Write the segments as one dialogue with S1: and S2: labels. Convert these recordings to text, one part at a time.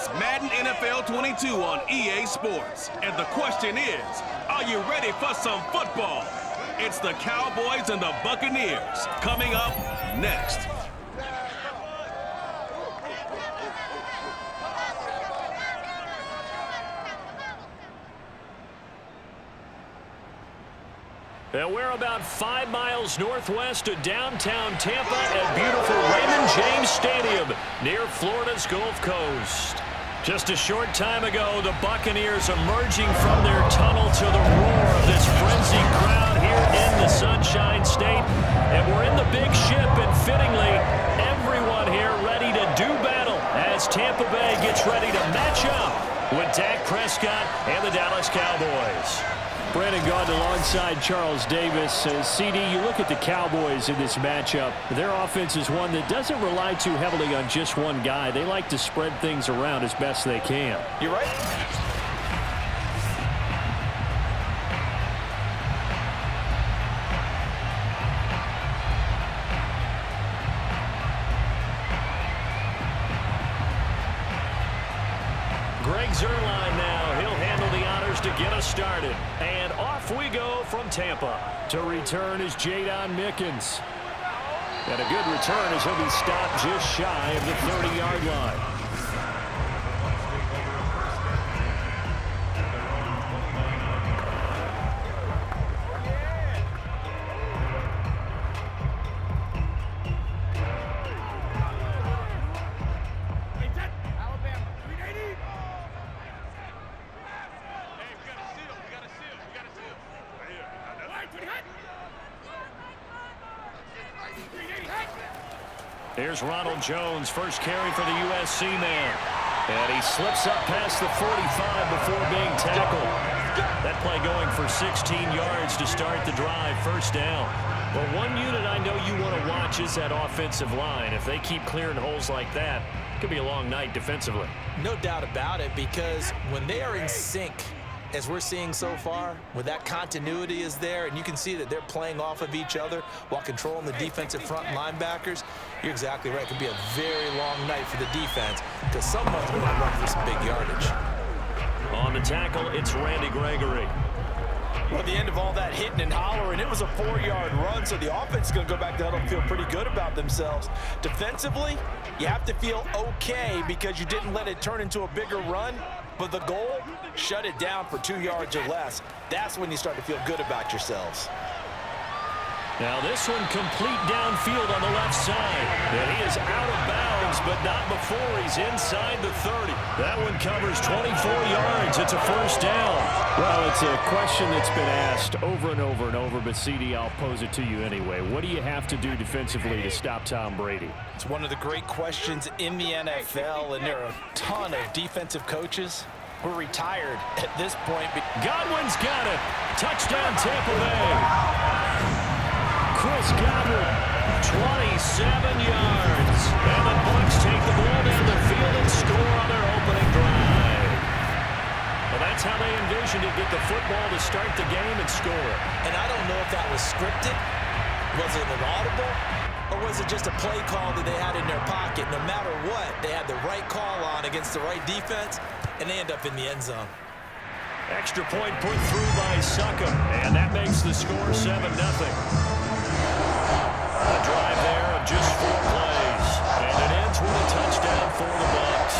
S1: It's Madden NFL 22 on EA Sports. And the question is, are you ready for some football? It's the Cowboys and the Buccaneers coming up next.
S2: And we're about 5 miles northwest of downtown Tampa at beautiful Raymond James Stadium near Florida's Gulf Coast. Just a short time ago, the Buccaneers emerging from their tunnel to the roar of this frenzied crowd here in the Sunshine State. And we're in the big ship, and fittingly, everyone here ready to do battle as Tampa Bay gets ready to match up with Dak Prescott and the Dallas Cowboys. Brandon Gaudin alongside Charles Davis. CD, you look at the Cowboys in this matchup. Their offense is one that doesn't rely too heavily on just one guy. They like to spread things around as best they can.
S3: You're right.
S2: Greg Zuerlein now. He'll handle the honors to get us started. And off we go from Tampa. To return is Jadon Mickens. And a good return as he'll be stopped just shy of the 30-yard line. Here's Ronald Jones, first carry for the USC man. And he slips up past the 45 before being tackled. That play going for 16 yards to start the drive, first down. Well, one unit I know you want to watch is that offensive line. If they keep clearing holes like that, it could be a long night defensively.
S3: No doubt about it, because when they are in sync, as we're seeing so far, when that continuity is there and you can see that they're playing off of each other while controlling the defensive front linebackers, you're exactly right. It could be a very long night for the defense because someone's going to run for some big yardage.
S2: On the tackle, it's Randy Gregory.
S4: Well, at the end of all that hitting and hollering, it was a 4-yard run, so the offense is going to go back to huddle and feel pretty good about themselves. Defensively, you have to feel okay because you didn't let it turn into a bigger run, but the goal, shut it down for 2 yards or less. That's when you start to feel good about yourselves.
S2: Now this one complete downfield on the left side. And he is out of bounds, but not before he's inside the 30. That one covers 24 yards. It's a first down.
S5: Well, it's a question that's been asked over and over and over, but CD, I'll pose it to you anyway. What do you have to do defensively to stop Tom Brady?
S4: It's one of the great questions in the NFL, and there are a ton of defensive coaches who are retired at this point.
S2: Godwin's got it. Touchdown Tampa Bay. Chris Godwin, 27 yards. And the Bucs take the ball down the field and score on their opening drive. Well, that's how they envisioned to get the football to start the game and score.
S3: And I don't know if that was scripted. Was it an audible? Or was it just a play call that they had in their pocket? No matter what, they had the right call on against the right defense, and they end up in the end zone.
S2: Extra point put through by Succop, and that makes the score 7-0. A drive there of just 4 plays, and it ends with a touchdown for the Bucs.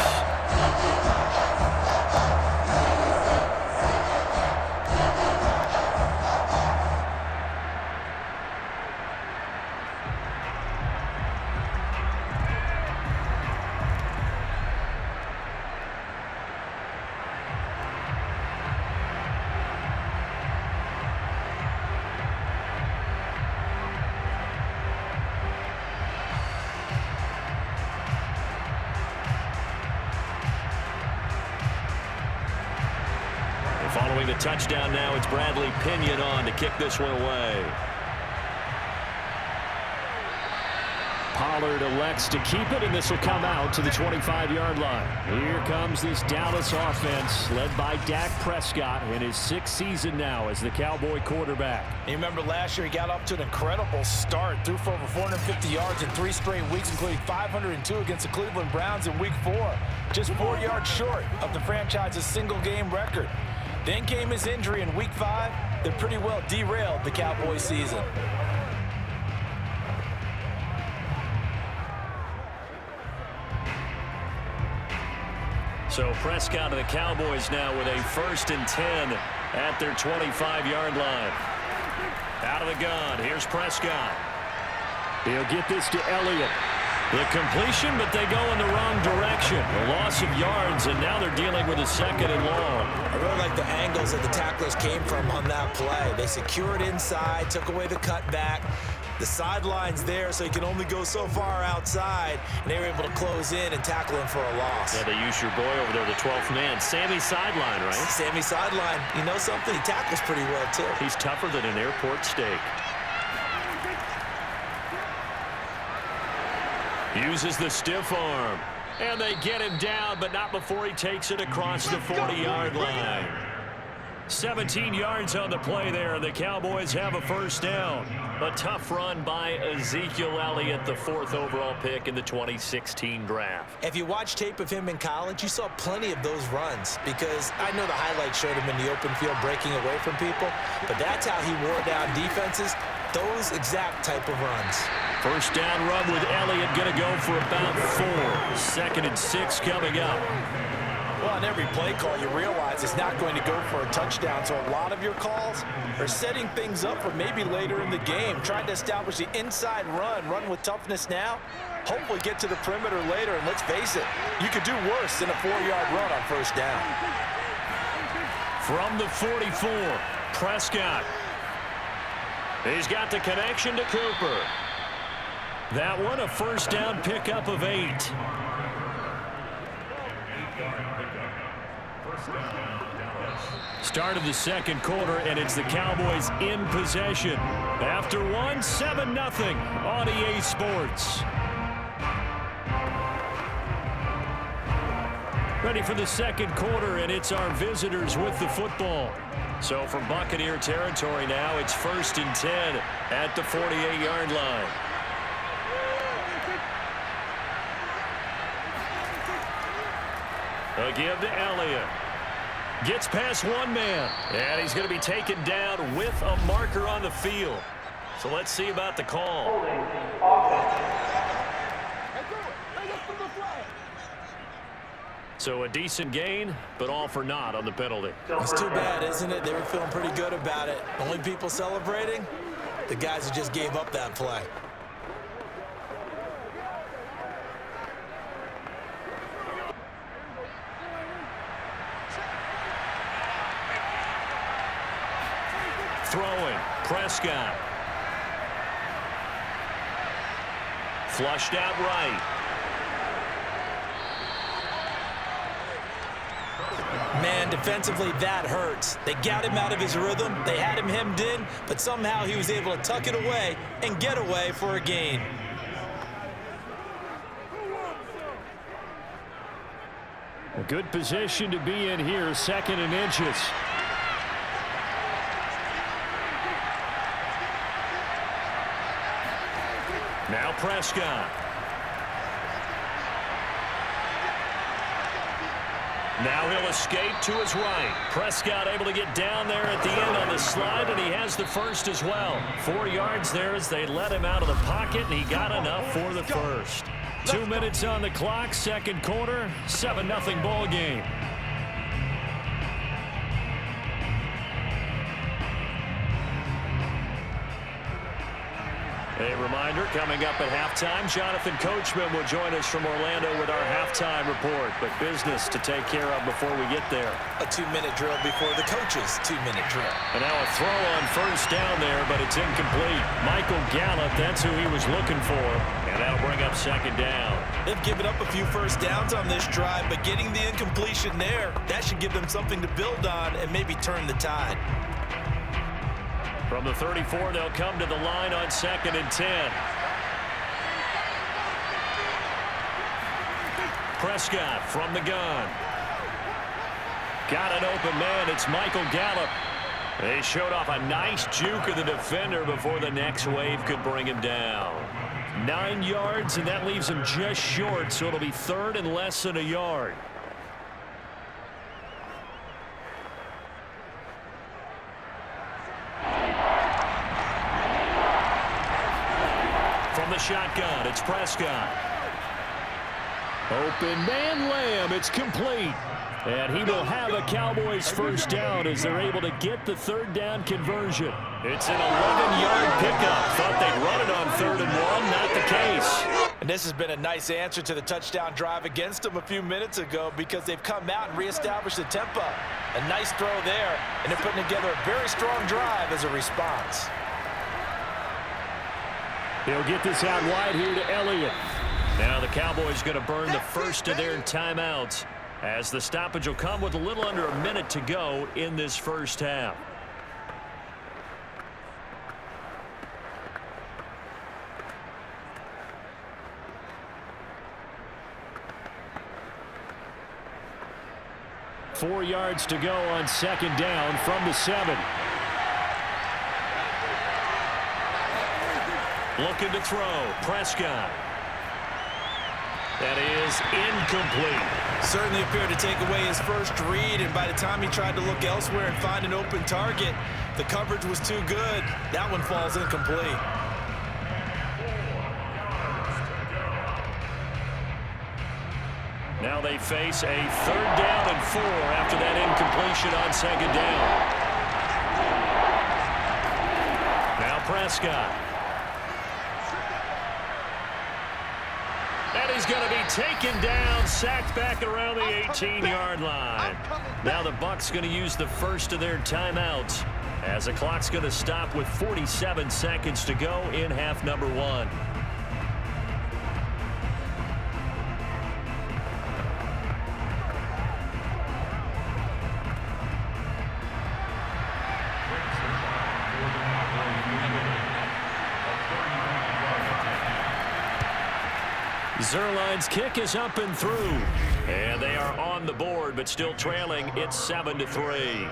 S2: Following the touchdown now, it's Bradley Pinion on to kick this one away.
S5: Power Pollard elects to keep it, and this will come out to the 25-yard line. Here comes this Dallas offense, led by Dak Prescott in his 6th season now as the Cowboy quarterback.
S4: You remember last year he got off to an incredible start, threw for over 450 yards in 3 straight weeks, including 502 against the Cleveland Browns in Week 4. Just 4 yards short of the franchise's single-game record. Then came his injury in Week 5 that pretty well derailed the Cowboy season.
S2: So Prescott of the Cowboys now with a 1st and 10 at their 25-yard line. Out of the gun, here's Prescott.
S5: He'll get this to Elliott.
S2: The completion, but they go in the wrong direction. A loss of yards, and now they're dealing with a 2nd and long.
S3: I really like the angles that the tacklers came from on that play. They secured inside, took away the cutback. The sideline's there, so he can only go so far outside, and they were able to close in and tackle him for a loss.
S2: Yeah, they used your boy over there, the 12th man. Sammy sideline, right?
S3: Sammy sideline. You know something? He tackles pretty well, too.
S2: He's tougher than an airport steak. Uses the stiff arm. And they get him down, but not before he takes it across the 40-yard line. 17 yards on the play there. The Cowboys have a 1st down. A tough run by Ezekiel Elliott, the 4th overall pick in the 2016 draft.
S3: If you watch tape of him in college, you saw plenty of those runs, because I know the highlights showed him in the open field breaking away from people, but that's how he wore down defenses, those exact type of runs.
S2: 1st down run with Elliott, going to go for about 4. 2nd and 6 coming up.
S4: Well, on every play call, you realize it's not going to go for a touchdown, so a lot of your calls are setting things up for maybe later in the game, trying to establish the inside run with toughness now, hopefully get to the perimeter later, and let's face it, you could do worse than a 4-yard run on 1st down.
S2: From the 44, Prescott. He's got the connection to Cooper. That one, a 1st down pickup of 8. Start of the 2nd quarter, and it's the Cowboys in possession. After 1, 7-0 on EA Sports. Ready for the 2nd quarter, and it's our visitors with the football. So from Buccaneer territory now, it's 1st and 10 at the 48-yard line. A give to Elliott. Gets past 1 man. And he's going to be taken down with a marker on the field. So let's see about the call. So a decent gain, but all for naught on the penalty.
S3: It's too bad, isn't it? They were feeling pretty good about it. Only people celebrating? The guys who just gave up that play.
S2: Throwing, Prescott. Flushed out right.
S3: Man, defensively, that hurts. They got him out of his rhythm. They had him hemmed in, but somehow he was able to tuck it away and get away for a gain.
S5: A good position to be in here, 2nd and inches.
S2: Now Prescott. Now he'll escape to his right. Prescott able to get down there at the end on the slide, and he has the 1st as well. 4 yards there as they let him out of the pocket, and he got enough for the 1st. 2 minutes on the clock, 2nd quarter, 7-0 ball game. A reminder, coming up at halftime, Jonathan Coachman will join us from Orlando with our halftime report, but business to take care of before we get there.
S3: A 2-minute drill before the coach's 2-minute drill.
S2: And now a throw on 1st down there, but it's incomplete. Michael Gallup, that's who he was looking for, and that'll bring up 2nd down.
S3: They've given up a few 1st downs on this drive, but getting the incompletion there, that should give them something to build on and maybe turn the tide.
S2: From the 34, they'll come to the line on 2nd and 10. Prescott from the gun. Got an open man. It's Michael Gallup. They showed off a nice juke of the defender before the next wave could bring him down. 9 yards, and that leaves him just short, so it'll be third and less than a yard. From the shotgun, it's Prescott. Open man, Lamb. It's complete. And he will have a Cowboys first down as they're able to get the third down conversion. It's an 11-yard pickup. Thought they'd run it on 3rd and 1. Not the case.
S4: And this has been a nice answer to the touchdown drive against them a few minutes ago because they've come out and reestablished the tempo. A nice throw there, and they're putting together a very strong drive as a response.
S5: He'll get this out wide here to Elliott.
S2: Now the Cowboys going to burn the first of their timeouts, as the stoppage will come with a little under a minute to go in this first half.
S5: Four yards to go on 2nd down from the 7.
S2: Looking to throw. Prescott. That is incomplete.
S3: Certainly appeared to take away his first read, and by the time he tried to look elsewhere and find an open target, the coverage was too good. That one falls incomplete.
S2: Now they face a 3rd down and 4 after that incompletion on 2nd down. Now Prescott. And he's going to be taken down, sacked back around the 18-yard line. Now the Bucs going to use the first of their timeouts as the clock's going to stop with 47 seconds to go in half number 1. Zerline's kick is up and through. And they are on the board, but still trailing. It's 7-3.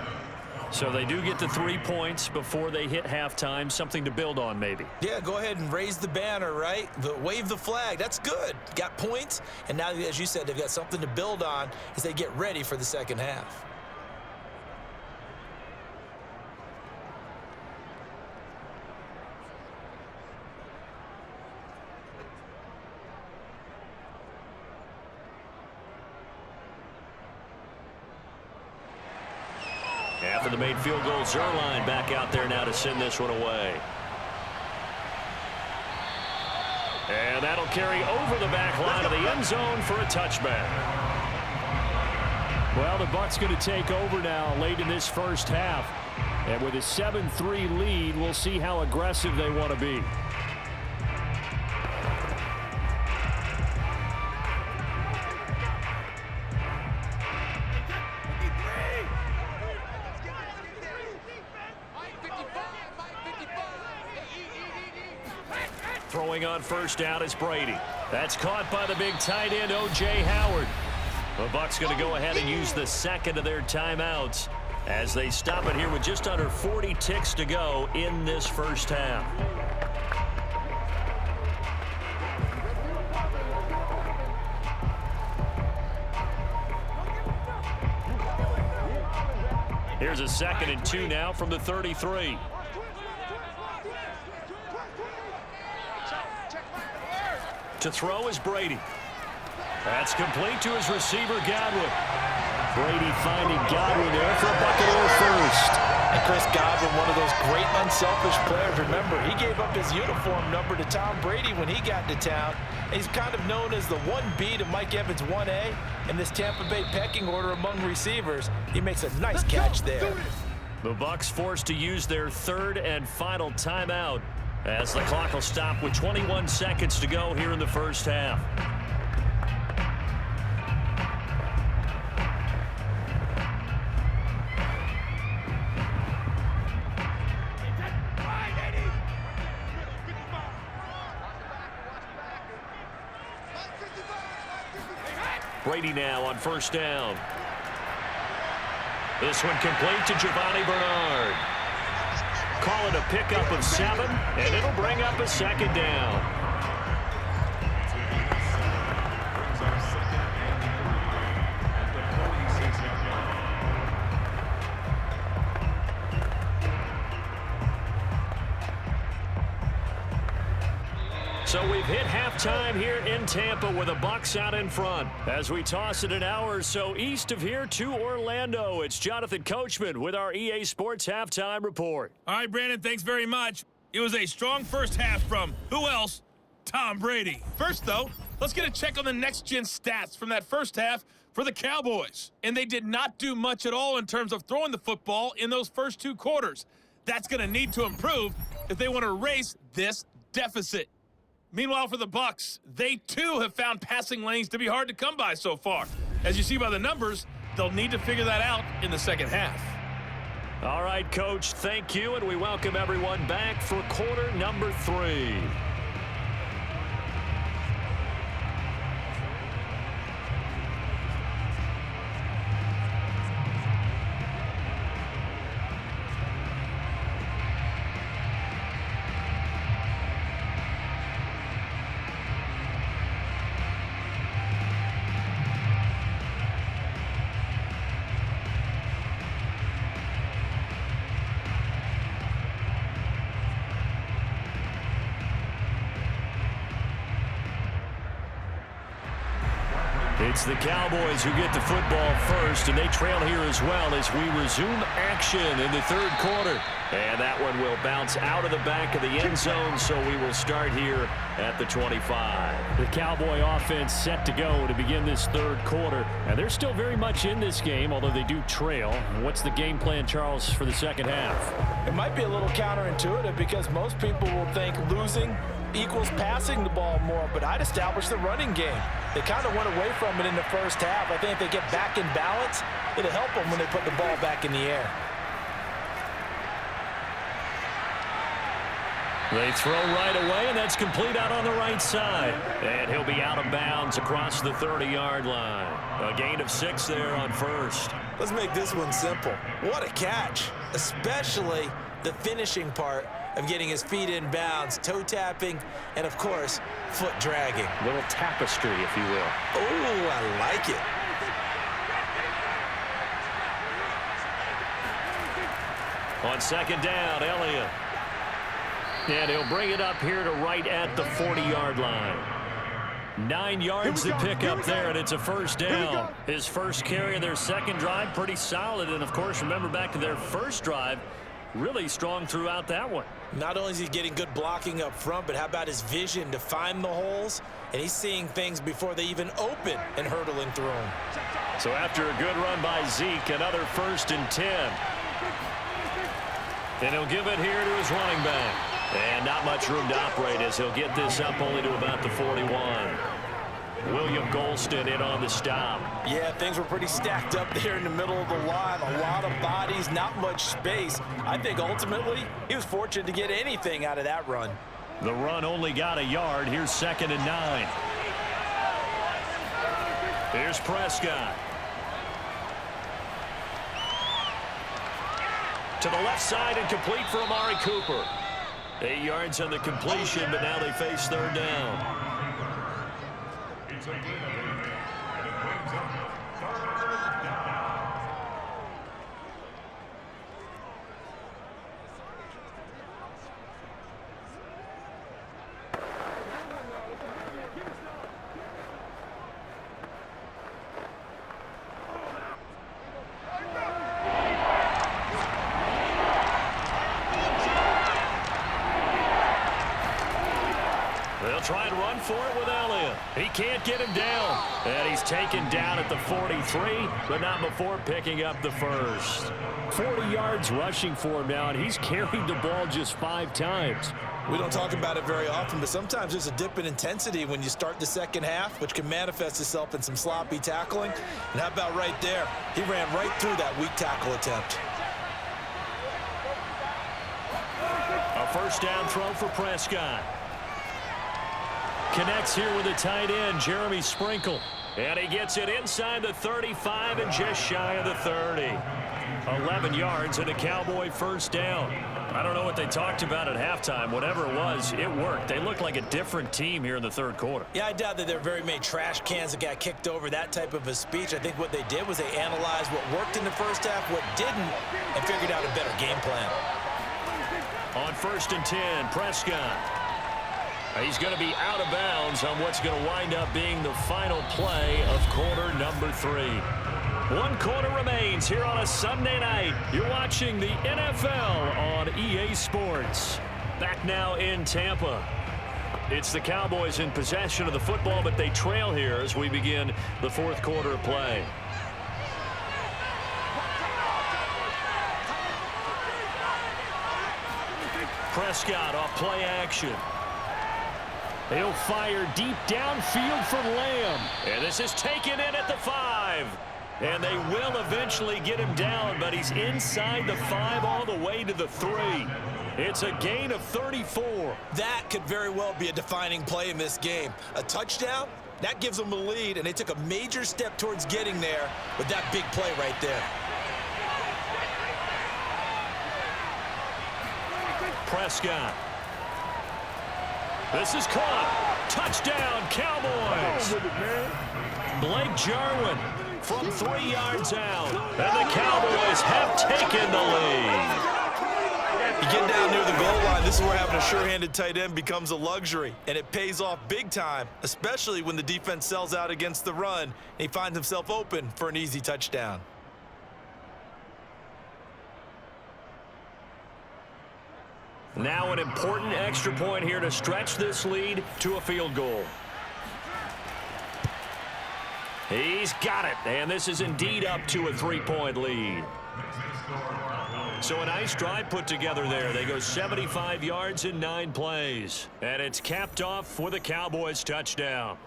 S2: So they do get the 3 points before they hit halftime. Something to build on, maybe.
S3: Yeah, go ahead and raise the banner, right? Wave the flag. That's good. Got points. And now, as you said, they've got something to build on as they get ready for the second half.
S2: After the made field goal, Zerline back out there now to send this one away. And that'll carry over the back line of the end zone for a touchback.
S5: Well, the Bucs going to take over now late in this first half. And with a 7-3 lead, we'll see how aggressive they want to be.
S2: Throwing on first down is Brady. That's caught by the big tight end, O.J. Howard. The Bucs going to go ahead and use the second of their timeouts as they stop it here with just under 40 ticks to go in this first half. Here's a 2nd and 2 now from the 33. To throw is Brady. That's complete to his receiver, Godwin.
S5: Brady finding Godwin there for a Buccaneer first.
S3: And Chris Godwin, one of those great unselfish players. Remember, he gave up his uniform number to Tom Brady when he got to town. And he's kind of known as the 1B to Mike Evans' 1A in this Tampa Bay pecking order among receivers. He makes a nice catch there.
S2: The Bucs forced to use their 3rd and final timeout as the clock will stop with 21 seconds to go here in the first half. Brady now on first down. This one complete to Giovanni Bernard. Call it a pickup of 7, and it'll bring up a second down. So we've hit halftime here in Tampa with the Bucs out in front. As we toss it an hour or so east of here to Orlando, it's Jonathan Coachman with our EA Sports Halftime Report.
S6: All right, Brandon, thanks very much. It was a strong first half from, who else? Tom Brady. First, though, let's get a check on the next-gen stats from that first half for the Cowboys. And they did not do much at all in terms of throwing the football in those first 2 quarters. That's going to need to improve if they want to erase this deficit. Meanwhile, for the Bucs, they too have found passing lanes to be hard to come by so far. As you see by the numbers, they'll need to figure that out in the second half.
S2: All right, Coach, thank you, and we welcome everyone back for quarter number 3. It's the Cowboys who get the football first, and they trail here as well as we resume action in the third quarter. And that one will bounce out of the back of the end zone, so we will start here at the 25.
S5: The Cowboy offense set to go to begin this third quarter, and they're still very much in this game, although they do trail. What's the game plan, Charles, for the second half?
S4: It might be a little counterintuitive because most people will think losing equals passing the ball more, but I'd establish the running game. They kind of went away from it in the first half. I think if they get back in balance, it'll help them when they put the ball back in the air.
S2: They throw right away, and that's complete out on the right side. And he'll be out of bounds across the 30-yard line. A gain of 6 there on first.
S3: Let's make this one simple. What a catch, especially the finishing part of getting his feet in bounds, toe tapping, and of course, foot dragging.
S2: Little tapestry, if you will.
S3: Oh, I like it.
S2: On second down, Elliott. And he'll bring it up here to right at the 40-yard line. 9 yards to pick up there, and it's a first down. His first carry of their second drive, pretty solid. And, of course, remember back to their first drive, really strong throughout that one.
S3: Not only is he getting good blocking up front, but how about his vision to find the holes? And he's seeing things before they even open and hurtling through them.
S2: So after a good run by Zeke, another 1st and 10. And he'll give it here to his running back. And not much room to operate as he'll get this up only to about the 41. William Golston in on the stop.
S4: Yeah, things were pretty stacked up there in the middle of the line. A lot of bodies, not much space. I think ultimately he was fortunate to get anything out of that run.
S2: The run only got a yard. Here's 2nd and 9. Here's Prescott. To the left side and complete for Amari Cooper. 8 yards on the completion, but now they face 3rd down. They'll try and run for it with Elliott. He can't get him down. And he's taken down at the 43, but not before picking up the first.
S5: 40 yards rushing for him now, and he's carried the ball just 5 times.
S3: We don't talk about it very often, but sometimes there's a dip in intensity when you start the second half, which can manifest itself in some sloppy tackling. And how about right there? He ran right through that weak tackle attempt.
S2: A first down throw for Prescott. Connects here with a tight end, Jeremy Sprinkle. And he gets it inside the 35 and just shy of the 30. 11 yards and a Cowboy first down. I don't know what they talked about at halftime. Whatever it was, it worked. They looked like a different team here in the third quarter.
S3: Yeah, I doubt that there are very many trash cans that got kicked over, that type of a speech. I think what they did was they analyzed what worked in the first half, what didn't, and figured out a better game plan.
S2: On 1st and 10, Prescott. He's going to be out of bounds on what's going to wind up being the final play of quarter number 3. 1 quarter remains here on a Sunday night. You're watching the NFL on EA Sports. Back now in Tampa. It's the Cowboys in possession of the football, but they trail here as we begin the 4th quarter of play. Prescott off play action. He'll fire deep downfield for Lamb. And this is taken in at the 5. And they will eventually get him down, but he's inside the 5 all the way to the 3. It's a gain of 34.
S3: That could very well be a defining play in this game. A touchdown, that gives them a lead, and they took a major step towards getting there with that big play right there.
S2: Prescott. This is caught. Touchdown, Cowboys. Blake Jarwin from 3 yards out. And the Cowboys have taken the lead.
S3: You get down near the goal line, this is where having a sure-handed tight end becomes a luxury, and it pays off big time, especially when the defense sells out against the run, and he finds himself open for an easy touchdown.
S2: Now an important extra point here to stretch this lead to a field goal. He's got it, and this is indeed up to a 3-point lead. So a nice drive put together there. They go 75 yards in 9 plays. And it's capped off with a Cowboys touchdown.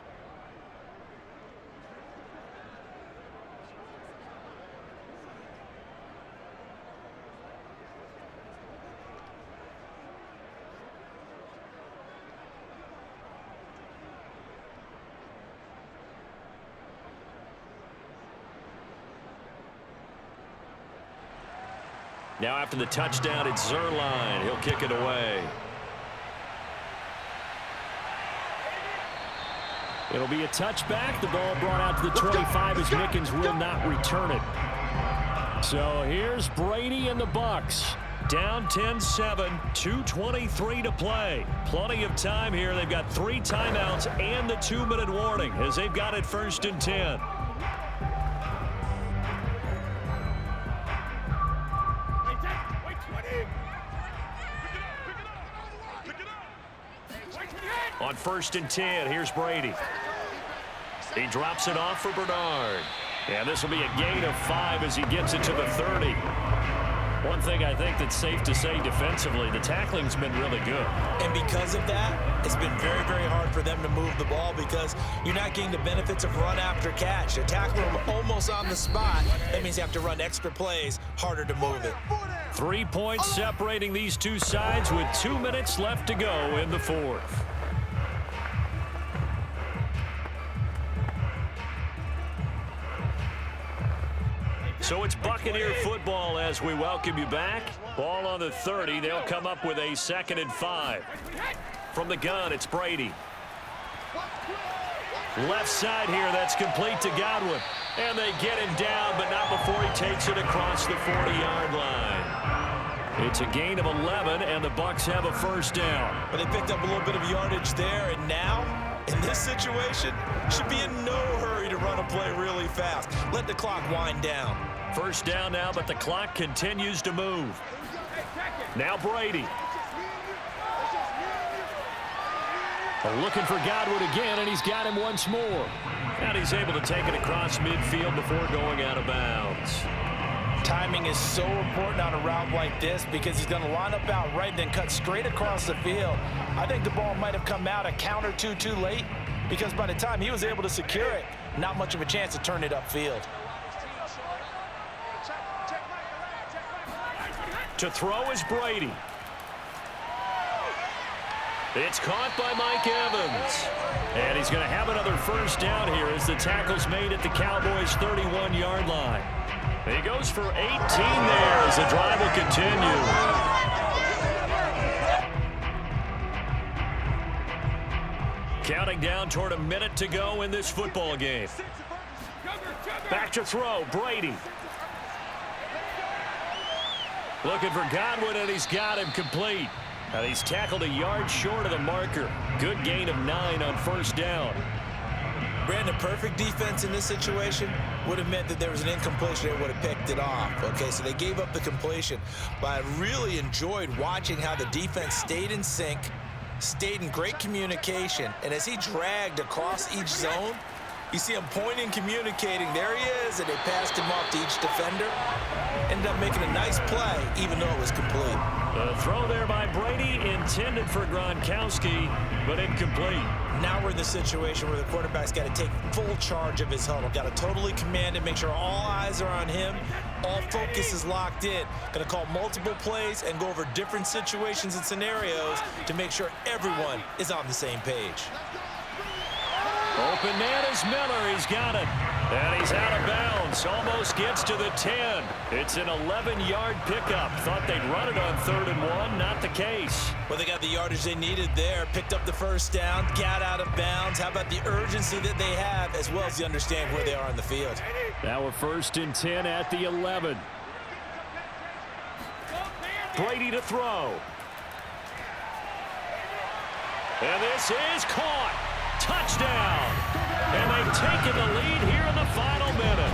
S2: Now after the touchdown, it's Zerline. He'll kick it away.
S5: It'll be a touchback. The ball brought out to the 25 as Mickens will not return it. So here's Brady and the Bucs.
S2: Down 10-7, 2:23 to play. Plenty of time here. They've got 3 timeouts and the 2-minute warning as they've got it 1st and 10. On 1st and 10, here's Brady. He drops it off for Bernard. And this will be a gain of 5 as he gets it to the 30. One thing I think that's safe to say defensively, the tackling's been really good.
S3: And because of that, it's been very, very hard for them to move the ball because you're not getting the benefits of run after catch. They're tackling them almost on the spot. That means you have to run extra plays, harder to move it.
S2: 3 points separating these two sides with 2 minutes left to go in the 4th. So it's Buccaneer football as we welcome you back. Ball on the 30. They'll come up with a 2nd and 5. From the gun, it's Brady. Left side here, that's complete to Godwin. And they get him down, but not before he takes it across the 40-yard line. It's a gain of 11, and the Bucs have a 1st down.
S3: But they picked up a little bit of yardage there, and now, in this situation, should be in no hurry to run a play really fast. Let the clock wind down.
S2: 1st down now, but the clock continues to move. Now Brady.
S5: Looking for Godwin again, and he's got him once more.
S2: And he's able to take it across midfield before going out of bounds.
S4: Timing is so important on a route like this because he's going to line up out right and then cut straight across the field. I think the ball might have come out a count or two too late because by the time he was able to secure it, not much of a chance to turn it upfield. To throw is Brady.
S2: It's caught by Mike Evans. And he's going to have another first down here as the tackle's made at the Cowboys' 31-yard line. He goes for 18 there as the drive will continue. Counting down toward a minute to go in this football game. Back to throw, Brady. Looking for Godwin, and he's got him complete. And he's tackled a yard short of the marker. Good gain of 9 on first down.
S3: Brandon, perfect defense in this situation would have meant that there was an incompletion. They would have picked it off. Okay, so they gave up the completion. But I really enjoyed watching how the defense stayed in sync, stayed in great communication, and as he dragged across each zone, you see him pointing, communicating. There he is, and they passed him off to each defender. Ended up making a nice play, even though it was complete.
S2: The throw there by Brady, intended for Gronkowski, but incomplete.
S3: Now we're in the situation where the quarterback's got to take full charge of his huddle. Got to totally command it, make sure all eyes are on him. All focus is locked in. Going to call multiple plays and go over different situations and scenarios to make sure everyone is on the same page.
S2: Open man is Miller. He's got it. And he's out of bounds. Almost gets to the 10. It's an 11-yard pickup. Thought they'd run it on 3rd and 1. Not the case.
S3: Well, they got the yardage they needed there. Picked up the first down. Got out of bounds. How about the urgency that they have, as well as the understand where they are on the field.
S5: Now a 1st and 10 at the 11.
S2: Brady to throw. And this is caught. Touchdown. And they've taken the lead here in the final minute.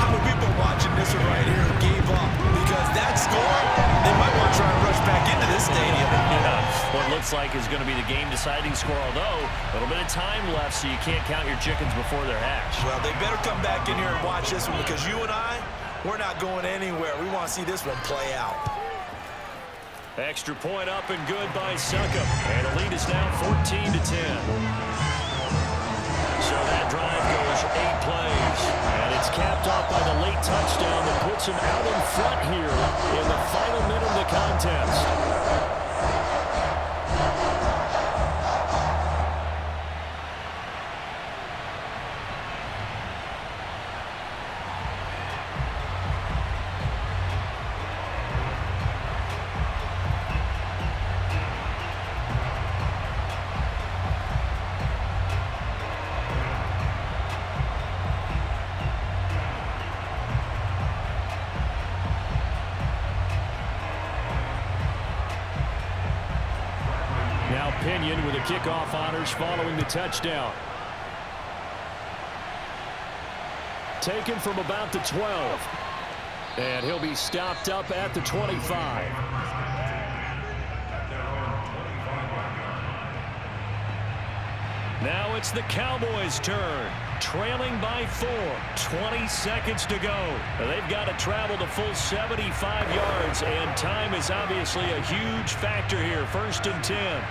S3: How many people watching this one right here who gave up? Because that score, they might want to try and rush back into this stadium.
S2: Yeah, what looks like is going to be the game-deciding score, although a little bit of time left, so you can't count your chickens before they're hatched.
S3: Well, they better come back in here and watch this one, because you and I, we're not going anywhere. We want to see this one play out.
S2: Extra point up and good by Succop. And the lead is now 14 to 10. So that drive goes 8 plays. And it's capped off by the late touchdown that puts him out in front here in the final minute of the contest. Pinion with the kickoff honors following the touchdown. Taken from about the 12. And he'll be stopped up at the 25. Now it's the Cowboys' turn. Trailing by 4. 20 seconds to go. They've got to travel the full 75 yards, and time is obviously a huge factor here. 1st and 10.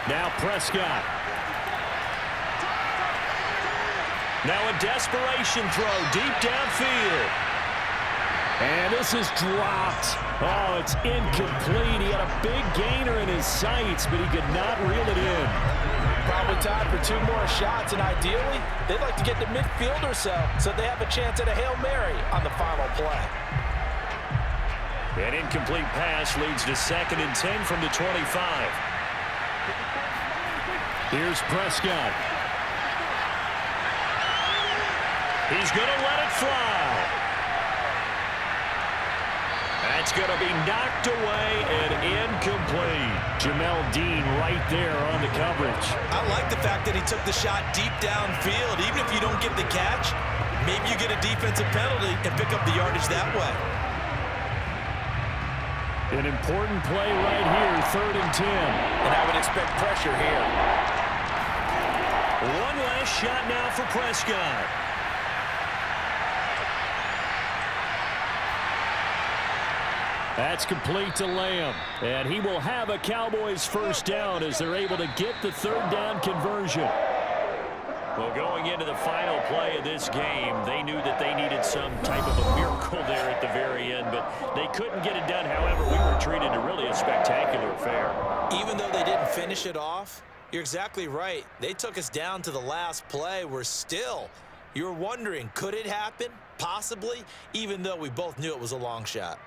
S2: Now Prescott. Now a desperation throw deep downfield. And this is dropped. Oh, it's incomplete. He had a big gainer in his sights, but he could not reel it in.
S4: Probably time for 2 more shots, and ideally, they'd like to get to midfield or so they have a chance at a Hail Mary on the final play.
S2: An incomplete pass leads to 2nd and 10 from the 25. Here's Prescott. He's going to let it fly. That's going to be knocked away and incomplete. Jamel Dean right there on the coverage.
S3: I like the fact that he took the shot deep downfield. Even if you don't get the catch, maybe you get a defensive penalty and pick up the yardage that way.
S5: An important play right here, 3rd and 10.
S4: And I would expect pressure here.
S2: One last shot now for Prescott.
S5: That's complete to Lamb. And he will have a Cowboys 1st down as they're able to get the 3rd down conversion.
S2: Well, going into the final play of this game, they knew that they needed some type of a miracle there at the very end, but they couldn't get it done. However, we were treated to really a spectacular affair.
S3: Even though they didn't finish it off, you're exactly right. They took us down to the last play. You were wondering, could it happen? Possibly, even though we both knew it was a long shot.